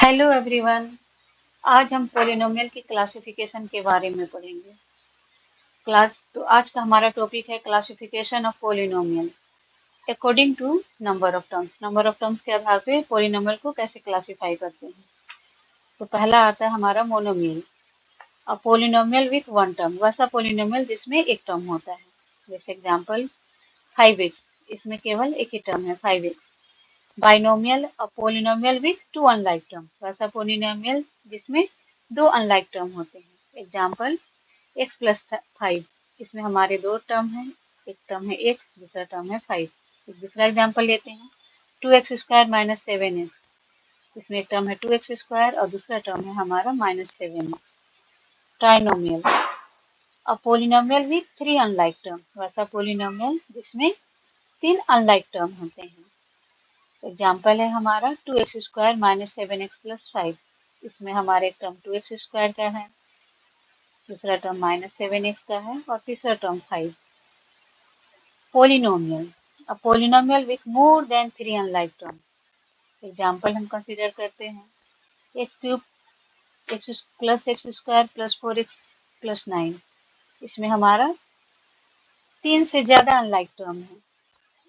Hello everyone. आज हम polynomial की क्लासिफिकेशन के बारे में पढ़ेंगे। तो आज का हमारा टॉपिक है classification of polynomial according to number of terms. Number of terms के आधार पे पॉलिनोमियल को कैसे क्लासिफाई करते हैं। तो पहला आता है हमारा monomial. A polynomial with one term, वैसा पॉलिनोमियल जिसमें एक टर्म होता है। जैसे एग्जांपल 5x, इसमें केवल एक ही टर्म है 5x। Binomial, a polynomial with to unlike term, वैसा पॉलिनोमियल जिसमें दो अनलाइक टर्म होते हैं। एग्जांपल x प्लस 5, इसमें हमारे दो टर्म हैं, एक टर्म है x, दूसरा टर्म है 5। एक दूसरा एग्जांपल लेते हैं 2x स्क्वायर माइनस 7x, इसमें एक टर्म है 2x स्क्वायर और दूसरा टर्म है हमारा minus 7x। Trinomial, a polynomial with three unlike term, वैसा पॉलिनोमियल जिसमें तीन अनलाइक टर्म होते हैं। एग्जाम्पल है हमारा 2x square minus 7x plus 5, इसमें हमारे टर्म 2x स्क्वायर का है, दूसरा टर्म माइनस 7x का है और तीसरा term 5। Polynomial, a polynomial with more than three unlike term. Example हम कंसीडर करते हैं x cube x plus x square plus 4x plus 9, इसमें हमारा तीन से ज्यादा अनलाइक टर्म है।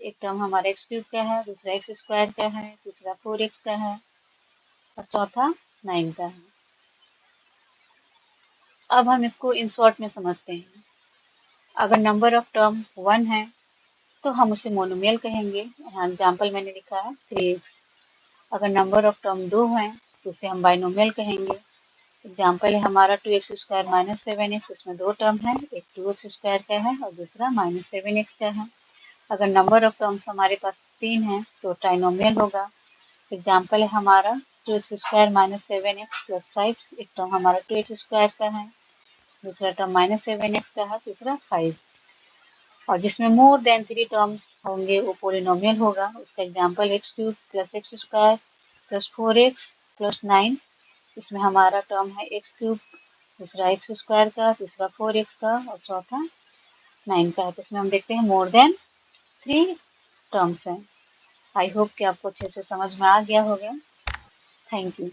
एक टर्म हमारा एक्स क्यूब का है, दूसरा एक्स स्क्वायर का है, तीसरा 4x का है और चौथा 9 का है। अब हम इसको इन शॉर्ट में समझते हैं। अगर नंबर ऑफ टर्म 1 है तो हम उसे मोनोमियल कहेंगे। यहाँ एग्जाम्पल मैंने लिखा है 3x। अगर नंबर ऑफ टर्म 2 है तो उसे हम बाइनोमियल कहेंगे। एग्जाम्पल है हमारा 2x स्क्वायर माइनस 7x, इसमें दो टर्म है, एक 2x स्क्वायर का है और दूसरा माइनस 7x का है। अगर नंबर ऑफ टर्म्स हमारे पास 3 है तो ट्राइनोमियल होगा। एग्जाम्पल है हमारा 2x square minus 7x plus 5, एक टर्म हमारा 2x स्क्वायर का है, दूसरा टर्म माइनस 7x का है, तीसरा 5। और जिसमें मोर देन थ्री टर्म्स होंगे वो पोलिनोमियल होगा। उसका example x cube plus x square plus 4x plus 9, इसमें हमारा टर्म है एक्स क्यूब, दूसरा एक्स स्क्वायर का, तीसरा 4x का और चौथा 9 का है। तो इसमें हम देखते हैं मोर देन थ्री टर्म्स हैं। आई होप कि आपको अच्छे से समझ में आ गया होगा। Thank you.